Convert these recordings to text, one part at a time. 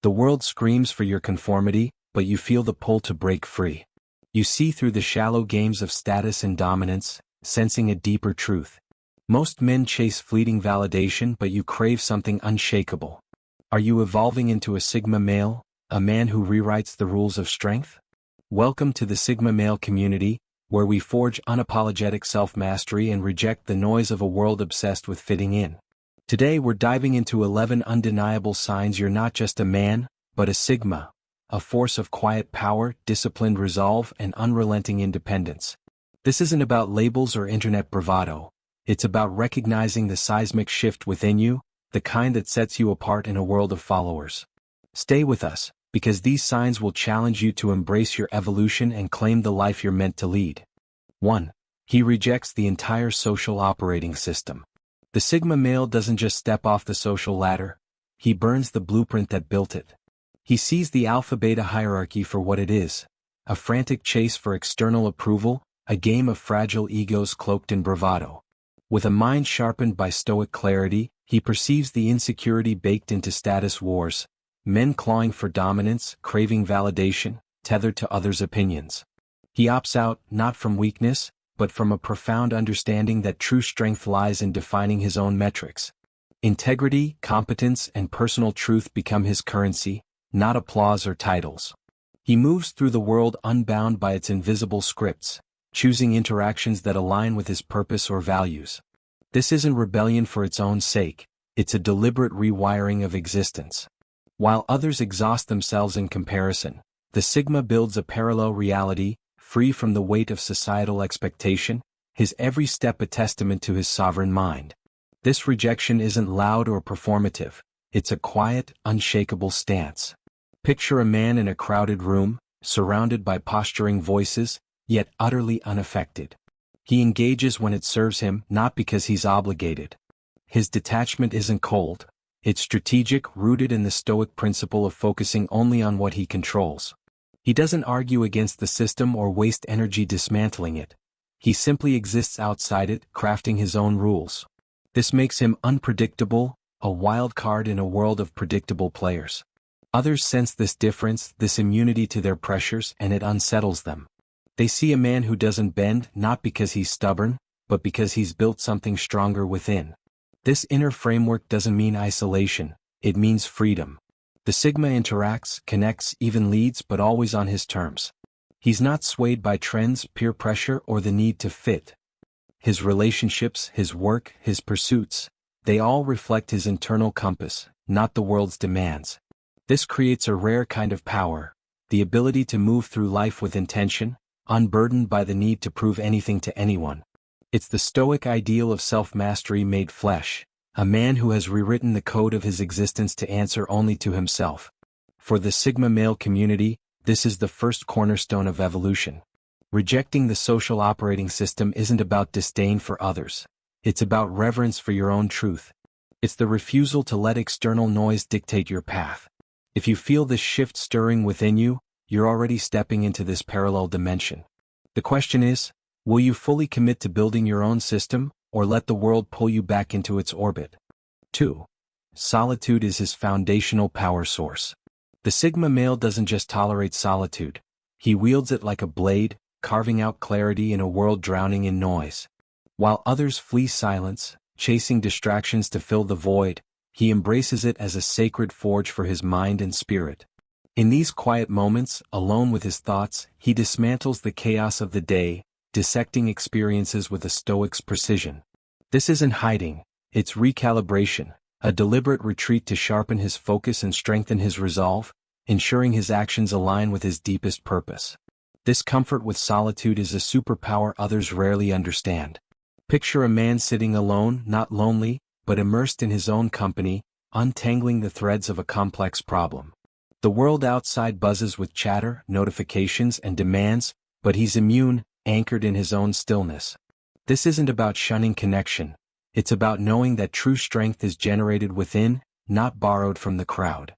The world screams for your conformity, but you feel the pull to break free. You see through the shallow games of status and dominance, sensing a deeper truth. Most men chase fleeting validation, but you crave something unshakable. Are you evolving into a Sigma male, a man who rewrites the rules of strength? Welcome to the Sigma male community, where we forge unapologetic self-mastery and reject the noise of a world obsessed with fitting in. Today we're diving into 11 undeniable signs you're not just a man, but a Sigma, a force of quiet power, disciplined resolve, and unrelenting independence. This isn't about labels or internet bravado. It's about recognizing the seismic shift within you, the kind that sets you apart in a world of followers. Stay with us, because these signs will challenge you to embrace your evolution and claim the life you're meant to lead. 1. He rejects the entire social operating system. The Sigma male doesn't just step off the social ladder, he burns the blueprint that built it. He sees the alpha-beta hierarchy for what it is, a frantic chase for external approval, a game of fragile egos cloaked in bravado. With a mind sharpened by stoic clarity, he perceives the insecurity baked into status wars, men clawing for dominance, craving validation, tethered to others' opinions. He opts out, not from weakness, but from a profound understanding that true strength lies in defining his own metrics. Integrity, competence, and personal truth become his currency, not applause or titles. He moves through the world unbound by its invisible scripts, choosing interactions that align with his purpose or values. This isn't rebellion for its own sake, it's a deliberate rewiring of existence. While others exhaust themselves in comparison, the Sigma builds a parallel reality, free from the weight of societal expectation, his every step a testament to his sovereign mind. This rejection isn't loud or performative, it's a quiet, unshakable stance. Picture a man in a crowded room, surrounded by posturing voices, yet utterly unaffected. He engages when it serves him, not because he's obligated. His detachment isn't cold, it's strategic, rooted in the Stoic principle of focusing only on what he controls. He doesn't argue against the system or waste energy dismantling it. He simply exists outside it, crafting his own rules. This makes him unpredictable, a wild card in a world of predictable players. Others sense this difference, this immunity to their pressures, and it unsettles them. They see a man who doesn't bend, not because he's stubborn, but because he's built something stronger within. This inner framework doesn't mean isolation, it means freedom. The Sigma interacts, connects, even leads, but always on his terms. He's not swayed by trends, peer pressure, or the need to fit. His relationships, his work, his pursuits, they all reflect his internal compass, not the world's demands. This creates a rare kind of power, the ability to move through life with intention, unburdened by the need to prove anything to anyone. It's the Stoic ideal of self-mastery made flesh, a man who has rewritten the code of his existence to answer only to himself. For the Sigma male community, this is the first cornerstone of evolution. Rejecting the social operating system isn't about disdain for others. It's about reverence for your own truth. It's the refusal to let external noise dictate your path. If you feel this shift stirring within you, you're already stepping into this parallel dimension. The question is, will you fully commit to building your own system, or let the world pull you back into its orbit? 2. Solitude is his foundational power source. The Sigma male doesn't just tolerate solitude. He wields it like a blade, carving out clarity in a world drowning in noise. While others flee silence, chasing distractions to fill the void, he embraces it as a sacred forge for his mind and spirit. In these quiet moments, alone with his thoughts, he dismantles the chaos of the day, dissecting experiences with a Stoic's precision. This isn't hiding, it's recalibration, a deliberate retreat to sharpen his focus and strengthen his resolve, ensuring his actions align with his deepest purpose. This comfort with solitude is a superpower others rarely understand. Picture a man sitting alone, not lonely, but immersed in his own company, untangling the threads of a complex problem. The world outside buzzes with chatter, notifications, and demands, but he's immune, anchored in his own stillness. This isn't about shunning connection, it's about knowing that true strength is generated within, not borrowed from the crowd.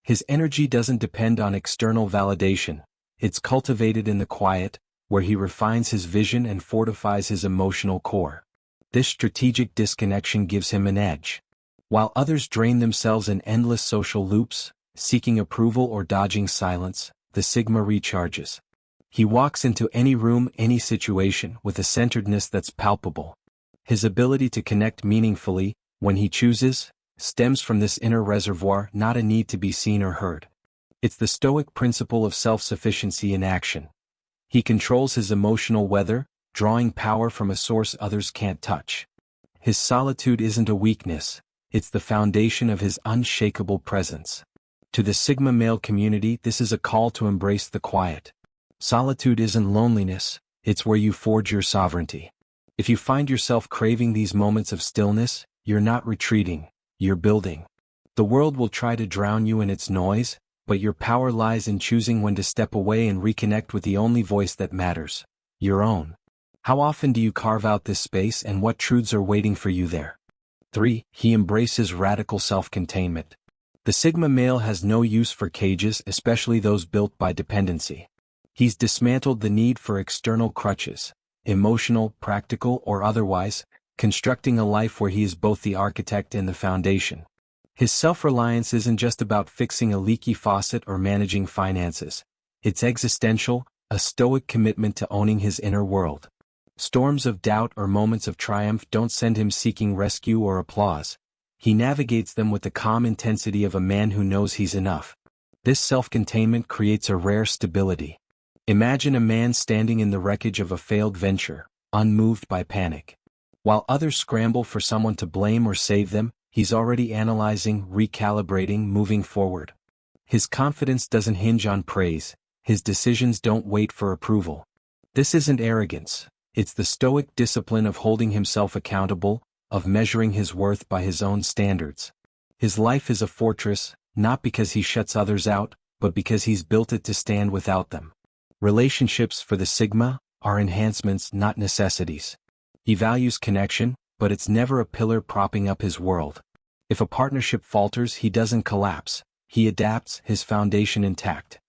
His energy doesn't depend on external validation, it's cultivated in the quiet, where he refines his vision and fortifies his emotional core. This strategic disconnection gives him an edge. While others drain themselves in endless social loops, seeking approval or dodging silence, the Sigma recharges. He walks into any room, any situation, with a centeredness that's palpable. His ability to connect meaningfully, when he chooses, stems from this inner reservoir, not a need to be seen or heard. It's the Stoic principle of self-sufficiency in action. He controls his emotional weather, drawing power from a source others can't touch. His solitude isn't a weakness, it's the foundation of his unshakable presence. To the Sigma male community, this is a call to embrace the quiet. Solitude isn't loneliness, it's where you forge your sovereignty. If you find yourself craving these moments of stillness, you're not retreating, you're building. The world will try to drown you in its noise, but your power lies in choosing when to step away and reconnect with the only voice that matters, your own. How often do you carve out this space, and what truths are waiting for you there? 3. He embraces radical self-containment. The Sigma male has no use for cages, especially those built by dependency. He's dismantled the need for external crutches, emotional, practical, or otherwise, constructing a life where he is both the architect and the foundation. His self-reliance isn't just about fixing a leaky faucet or managing finances. It's existential, a stoic commitment to owning his inner world. Storms of doubt or moments of triumph don't send him seeking rescue or applause. He navigates them with the calm intensity of a man who knows he's enough. This self-containment creates a rare stability. Imagine a man standing in the wreckage of a failed venture, unmoved by panic. While others scramble for someone to blame or save them, he's already analyzing, recalibrating, moving forward. His confidence doesn't hinge on praise, his decisions don't wait for approval. This isn't arrogance, it's the Stoic discipline of holding himself accountable, of measuring his worth by his own standards. His life is a fortress, not because he shuts others out, but because he's built it to stand without them. Relationships for the Sigma are enhancements, not necessities. He values connection, but it's never a pillar propping up his world. If a partnership falters, he doesn't collapse, he adapts, his foundation intact.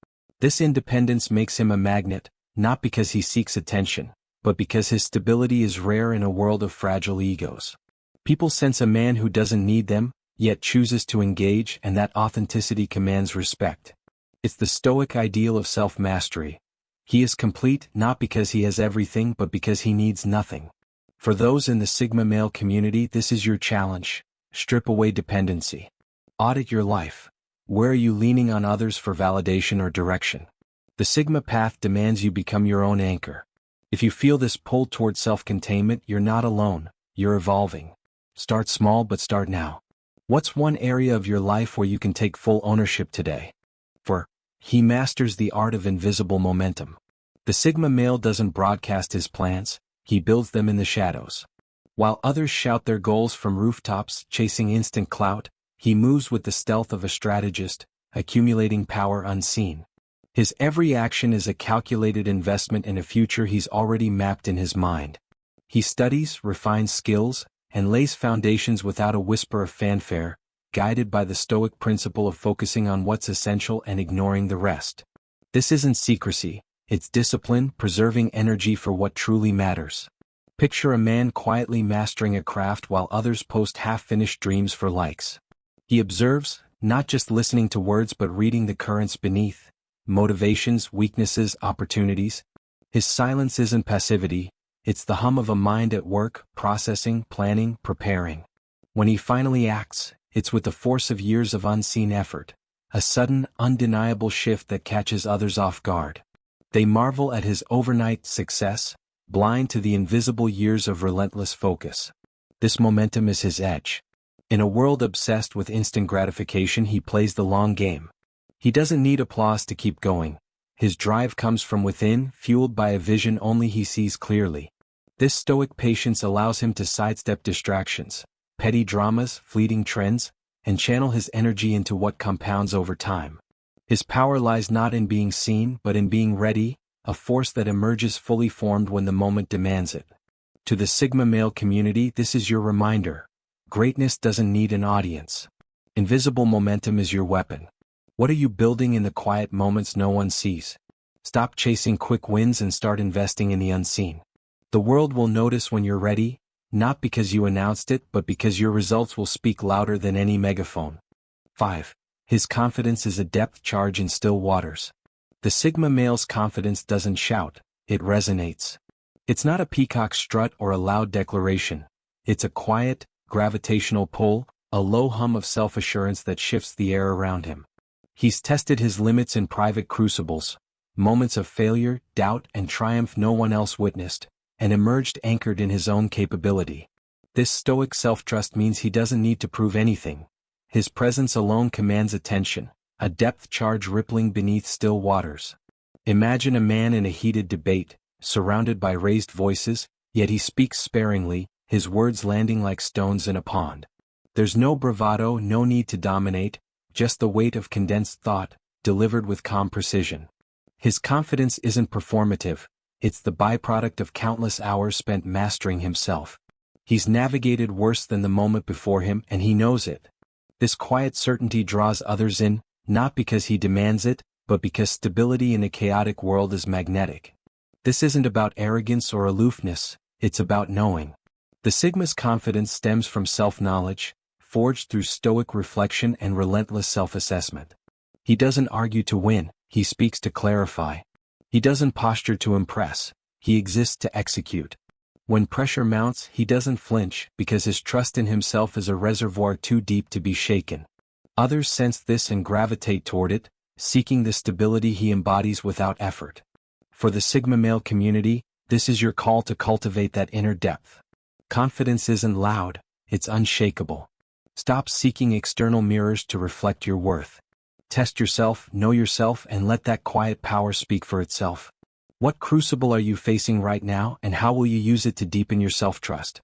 This independence makes him a magnet, not because he seeks attention, but because his stability is rare in a world of fragile egos. People sense a man who doesn't need them, yet chooses to engage, and that authenticity commands respect. It's the Stoic ideal of self-mastery. He is complete not because he has everything but because he needs nothing. For those in the Sigma male community, this is your challenge. Strip away dependency. Audit your life. Where are you leaning on others for validation or direction? The Sigma path demands you become your own anchor. If you feel this pull toward self-containment, you're not alone, you're evolving. Start small, but start now. What's one area of your life where you can take full ownership today? For he masters the art of invisible momentum. The Sigma male doesn't broadcast his plans, he builds them in the shadows. While others shout their goals from rooftops, chasing instant clout, he moves with the stealth of a strategist, accumulating power unseen. His every action is a calculated investment in a future he's already mapped in his mind. He studies, refines skills, and lays foundations without a whisper of fanfare, guided by the Stoic principle of focusing on what's essential and ignoring the rest. This isn't secrecy, it's discipline, preserving energy for what truly matters. Picture a man quietly mastering a craft while others post half-finished dreams for likes. He observes, not just listening to words but reading the currents beneath, motivations, weaknesses, opportunities. His silence isn't passivity, it's the hum of a mind at work, processing, planning, preparing. When he finally acts, it's with the force of years of unseen effort, a sudden, undeniable shift that catches others off guard. They marvel at his overnight success, blind to the invisible years of relentless focus. This momentum is his edge. In a world obsessed with instant gratification, he plays the long game. He doesn't need applause to keep going. His drive comes from within, fueled by a vision only he sees clearly. This Stoic patience allows him to sidestep distractions, petty dramas, fleeting trends, and channel his energy into what compounds over time. His power lies not in being seen but in being ready, a force that emerges fully formed when the moment demands it. To the Sigma male community, this is your reminder. Greatness doesn't need an audience. Invisible momentum is your weapon. What are you building in the quiet moments no one sees? Stop chasing quick wins and start investing in the unseen. The world will notice when you're ready, not because you announced it but because your results will speak louder than any megaphone. 5. His confidence is a depth charge in still waters. The Sigma male's confidence doesn't shout, it resonates. It's not a peacock strut or a loud declaration. It's a quiet, gravitational pull, a low hum of self-assurance that shifts the air around him. He's tested his limits in private crucibles, moments of failure, doubt, and triumph no one else witnessed, and emerged anchored in his own capability. This stoic self-trust means he doesn't need to prove anything. His presence alone commands attention, a depth charge rippling beneath still waters. Imagine a man in a heated debate, surrounded by raised voices, yet he speaks sparingly, his words landing like stones in a pond. There's no bravado, no need to dominate, just the weight of condensed thought, delivered with calm precision. His confidence isn't performative, it's the byproduct of countless hours spent mastering himself. He's navigated worse than the moment before him, and he knows it. This quiet certainty draws others in, not because he demands it, but because stability in a chaotic world is magnetic. This isn't about arrogance or aloofness, it's about knowing. The Sigma's confidence stems from self-knowledge, forged through stoic reflection and relentless self-assessment. He doesn't argue to win, he speaks to clarify. He doesn't posture to impress, he exists to execute. When pressure mounts, he doesn't flinch because his trust in himself is a reservoir too deep to be shaken. Others sense this and gravitate toward it, seeking the stability he embodies without effort. For the Sigma male community, this is your call to cultivate that inner depth. Confidence isn't loud, it's unshakable. Stop seeking external mirrors to reflect your worth. Test yourself, know yourself, and let that quiet power speak for itself. What crucible are you facing right now, and how will you use it to deepen your self-trust?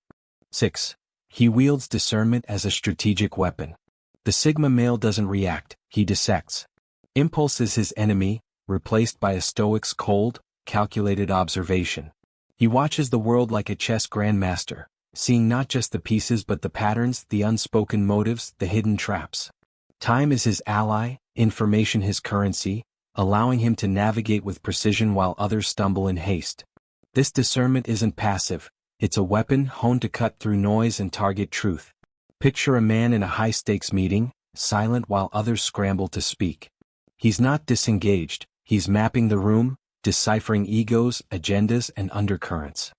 6. He wields discernment as a strategic weapon. The Sigma male doesn't react, he dissects. Impulse is his enemy, replaced by a stoic's cold, calculated observation. He watches the world like a chess grandmaster, seeing not just the pieces but the patterns, the unspoken motives, the hidden traps. Time is his ally, information his currency, allowing him to navigate with precision while others stumble in haste. This discernment isn't passive, it's a weapon honed to cut through noise and target truth. Picture a man in a high-stakes meeting, silent while others scramble to speak. He's not disengaged, he's mapping the room, deciphering egos, agendas, and undercurrents.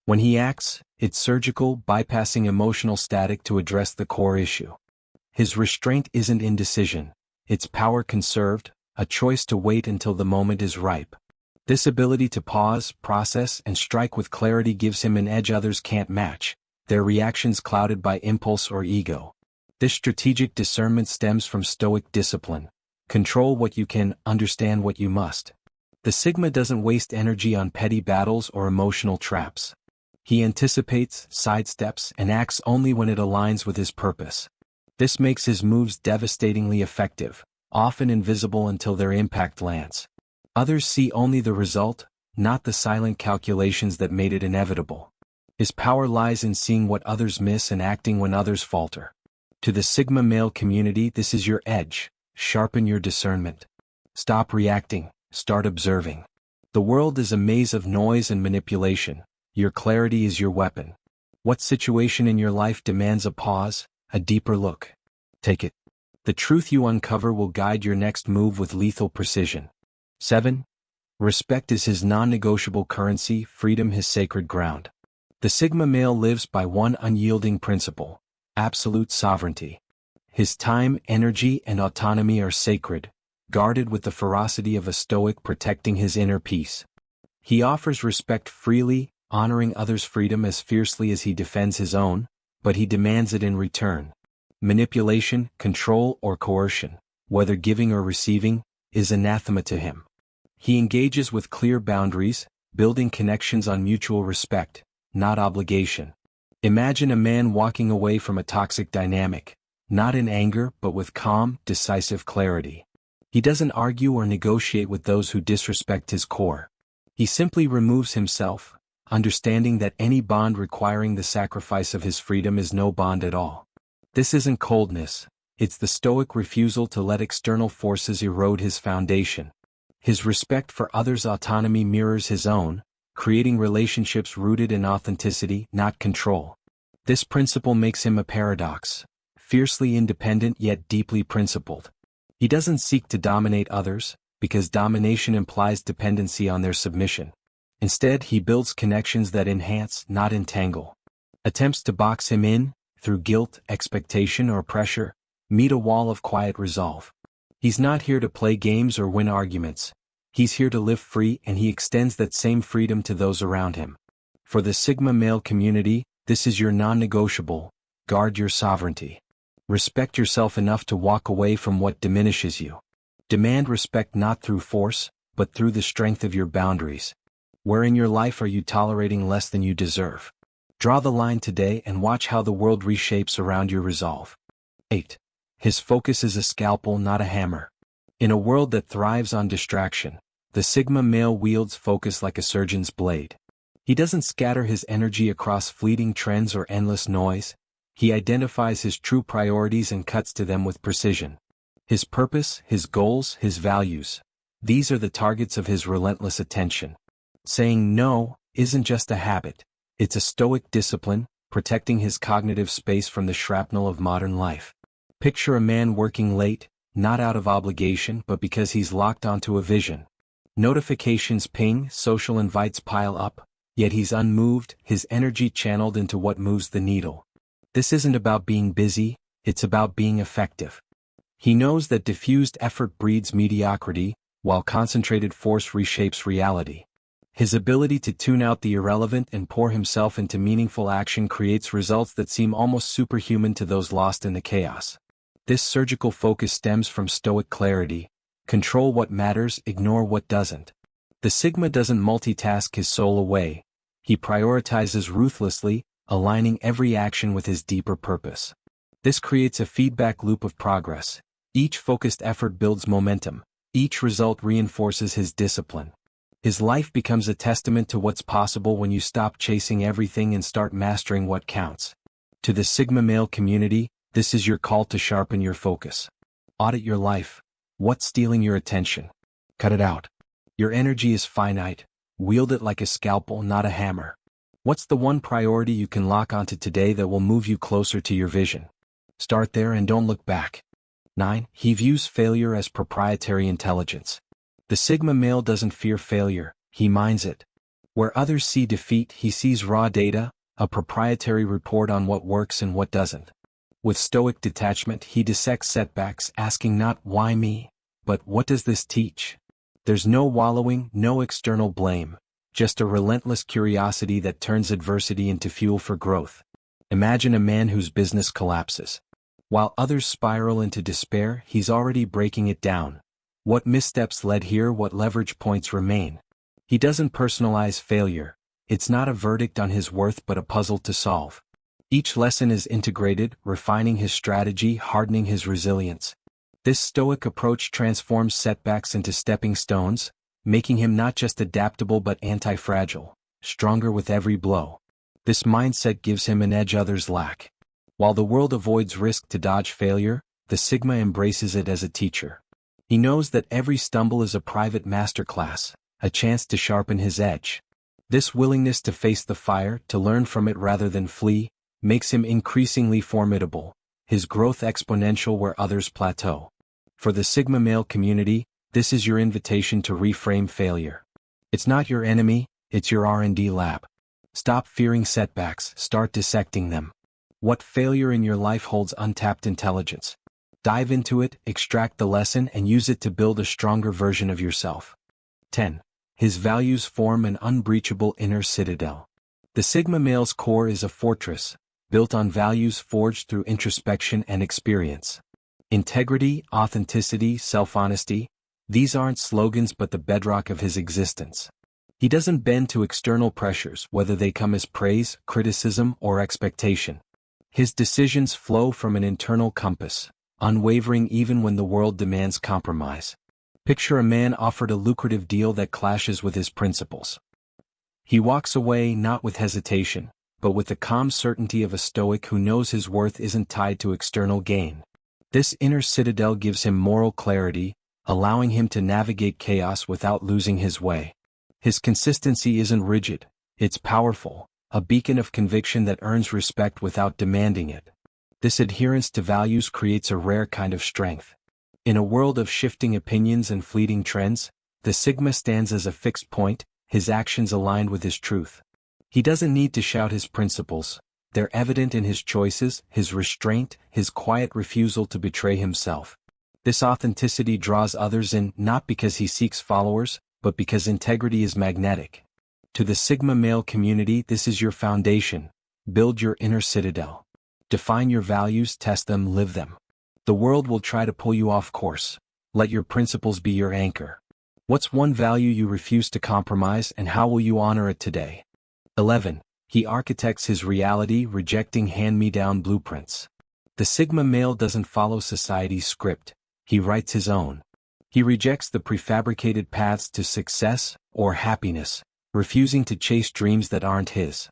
When he acts, it's surgical, bypassing emotional static to address the core issue. His restraint isn't indecision, it's power conserved, a choice to wait until the moment is ripe. This ability to pause, process, and strike with clarity gives him an edge others can't match, their reactions clouded by impulse or ego. This strategic discernment stems from stoic discipline. Control what you can, understand what you must. The Sigma doesn't waste energy on petty battles or emotional traps. He anticipates, sidesteps, and acts only when it aligns with his purpose. This makes his moves devastatingly effective, often invisible until their impact lands. Others see only the result, not the silent calculations that made it inevitable. His power lies in seeing what others miss and acting when others falter. To the Sigma male community, this is your edge. Sharpen your discernment. Stop reacting, start observing. The world is a maze of noise and manipulation. Your clarity is your weapon. What situation in your life demands a pause, a deeper look? Take it. The truth you uncover will guide your next move with lethal precision. 7. Respect is his non-negotiable currency, freedom his sacred ground. The Sigma male lives by one unyielding principle: absolute sovereignty. His time, energy, and autonomy are sacred, guarded with the ferocity of a stoic protecting his inner peace. He offers respect freely, honoring others' freedom as fiercely as he defends his own, but he demands it in return. Manipulation, control, or coercion, whether giving or receiving, is anathema to him. He engages with clear boundaries, building connections on mutual respect, not obligation. Imagine a man walking away from a toxic dynamic, not in anger but with calm, decisive clarity. He doesn't argue or negotiate with those who disrespect his core. He simply removes himself, understanding that any bond requiring the sacrifice of his freedom is no bond at all. This isn't coldness, it's the stoic refusal to let external forces erode his foundation. His respect for others' autonomy mirrors his own, creating relationships rooted in authenticity, not control. This principle makes him a paradox, fiercely independent yet deeply principled. He doesn't seek to dominate others, because domination implies dependency on their submission. Instead, he builds connections that enhance, not entangle. Attempts to box him in, through guilt, expectation, or pressure, meet a wall of quiet resolve. He's not here to play games or win arguments. He's here to live free, and he extends that same freedom to those around him. For the Sigma male community, this is your non-negotiable: guard your sovereignty. Respect yourself enough to walk away from what diminishes you. Demand respect not through force, but through the strength of your boundaries. Where in your life are you tolerating less than you deserve? Draw the line today and watch how the world reshapes around your resolve. 8. His focus is a scalpel, not a hammer. In a world that thrives on distraction, the Sigma male wields focus like a surgeon's blade. He doesn't scatter his energy across fleeting trends or endless noise. He identifies his true priorities and cuts to them with precision. His purpose, his goals, his values. These are the targets of his relentless attention. Saying no isn't just a habit. It's a stoic discipline, protecting his cognitive space from the shrapnel of modern life. Picture a man working late, not out of obligation but because he's locked onto a vision. Notifications ping, social invites pile up, yet he's unmoved, his energy channeled into what moves the needle. This isn't about being busy, it's about being effective. He knows that diffused effort breeds mediocrity, while concentrated force reshapes reality. His ability to tune out the irrelevant and pour himself into meaningful action creates results that seem almost superhuman to those lost in the chaos. This surgical focus stems from stoic clarity: control what matters, ignore what doesn't. The Sigma doesn't multitask his soul away. He prioritizes ruthlessly, aligning every action with his deeper purpose. This creates a feedback loop of progress. Each focused effort builds momentum. Each result reinforces his discipline. His life becomes a testament to what's possible when you stop chasing everything and start mastering what counts. To the Sigma male community, this is your call to sharpen your focus. Audit your life. What's stealing your attention? Cut it out. Your energy is finite. Wield it like a scalpel, not a hammer. What's the one priority you can lock onto today that will move you closer to your vision? Start there and don't look back. 9. He views failure as proprietary intelligence. The Sigma male doesn't fear failure, he mines it. Where others see defeat, he sees raw data, a proprietary report on what works and what doesn't. With stoic detachment, he dissects setbacks, asking not "why me?" but "what does this teach?" There's no wallowing, no external blame, just a relentless curiosity that turns adversity into fuel for growth. Imagine a man whose business collapses. While others spiral into despair, he's already breaking it down. What missteps led here, what leverage points remain. He doesn't personalize failure. It's not a verdict on his worth but a puzzle to solve. Each lesson is integrated, refining his strategy, hardening his resilience. This stoic approach transforms setbacks into stepping stones, making him not just adaptable but anti-fragile, stronger with every blow. This mindset gives him an edge others lack. While the world avoids risk to dodge failure, the Sigma embraces it as a teacher. He knows that every stumble is a private masterclass, a chance to sharpen his edge. This willingness to face the fire, to learn from it rather than flee, makes him increasingly formidable, his growth exponential where others plateau. For the Sigma male community, this is your invitation to reframe failure. It's not your enemy, it's your R&D lab. Stop fearing setbacks, start dissecting them. What failure in your life holds untapped intelligence? Dive into it, extract the lesson, and use it to build a stronger version of yourself. 10. His values form an unbreachable inner citadel. The Sigma male's core is a fortress, built on values forged through introspection and experience. Integrity, authenticity, self-honesty, these aren't slogans but the bedrock of his existence. He doesn't bend to external pressures, whether they come as praise, criticism, or expectation. His decisions flow from an internal compass, unwavering even when the world demands compromise. Picture a man offered a lucrative deal that clashes with his principles. He walks away not with hesitation, but with the calm certainty of a stoic who knows his worth isn't tied to external gain. This inner citadel gives him moral clarity, allowing him to navigate chaos without losing his way. His consistency isn't rigid, it's powerful, a beacon of conviction that earns respect without demanding it. This adherence to values creates a rare kind of strength. In a world of shifting opinions and fleeting trends, the Sigma stands as a fixed point, his actions aligned with his truth. He doesn't need to shout his principles. They're evident in his choices, his restraint, his quiet refusal to betray himself. This authenticity draws others in not because he seeks followers, but because integrity is magnetic. To the Sigma male community, this is your foundation. Build your inner citadel. Define your values, test them, live them. The world will try to pull you off course. Let your principles be your anchor. What's one value you refuse to compromise, and how will you honor it today? 11. He architects his reality, rejecting hand-me-down blueprints. The Sigma male doesn't follow society's script. He writes his own. He rejects the prefabricated paths to success or happiness, refusing to chase dreams that aren't his.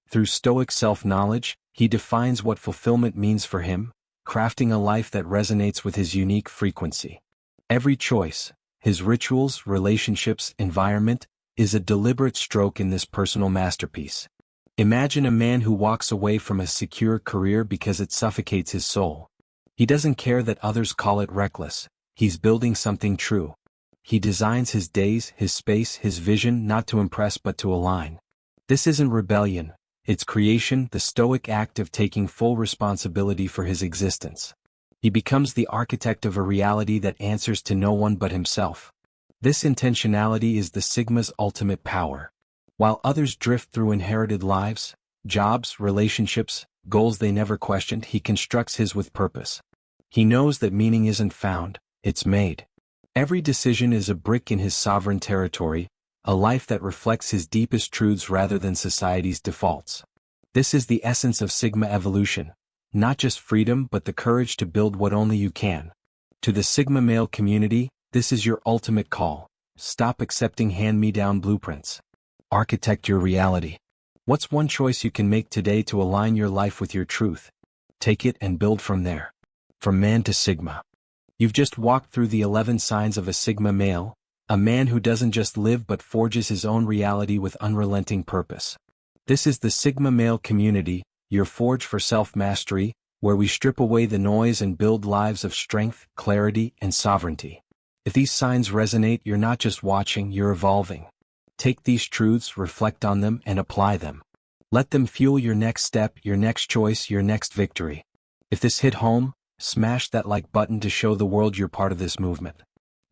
Through stoic self-knowledge, he defines what fulfillment means for him, crafting a life that resonates with his unique frequency. Every choice, his rituals, relationships, environment, is a deliberate stroke in this personal masterpiece. Imagine a man who walks away from a secure career because it suffocates his soul. He doesn't care that others call it reckless. He's building something true. He designs his days, his space, his vision not to impress but to align. This isn't rebellion. It's creation, the stoic act of taking full responsibility for his existence. He becomes the architect of a reality that answers to no one but himself. This intentionality is the Sigma's ultimate power. While others drift through inherited lives, jobs, relationships, goals they never questioned, he constructs his with purpose. He knows that meaning isn't found, it's made. Every decision is a brick in his sovereign territory, a life that reflects his deepest truths rather than society's defaults. This is the essence of Sigma evolution, not just freedom but the courage to build what only you can. To the Sigma male community, this is your ultimate call. Stop accepting hand-me-down blueprints. Architect your reality. What's one choice you can make today to align your life with your truth? Take it and build from there. From man to Sigma. You've just walked through the 11 signs of a Sigma male, a man who doesn't just live but forges his own reality with unrelenting purpose. This is the Sigma male community, your forge for self-mastery, where we strip away the noise and build lives of strength, clarity, and sovereignty. If these signs resonate, you're not just watching, you're evolving. Take these truths, reflect on them, and apply them. Let them fuel your next step, your next choice, your next victory. If this hit home, smash that like button to show the world you're part of this movement.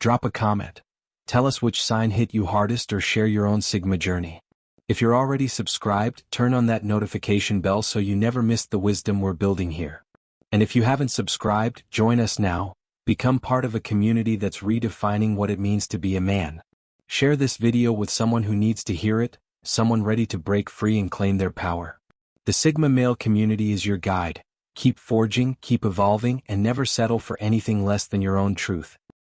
Drop a comment. Tell us which sign hit you hardest or share your own Sigma journey. If you're already subscribed, turn on that notification bell so you never miss the wisdom we're building here. And if you haven't subscribed, join us now. Become part of a community that's redefining what it means to be a man. Share this video with someone who needs to hear it, someone ready to break free and claim their power. The Sigma male community is your guide. Keep forging, keep evolving, and never settle for anything less than your own truth.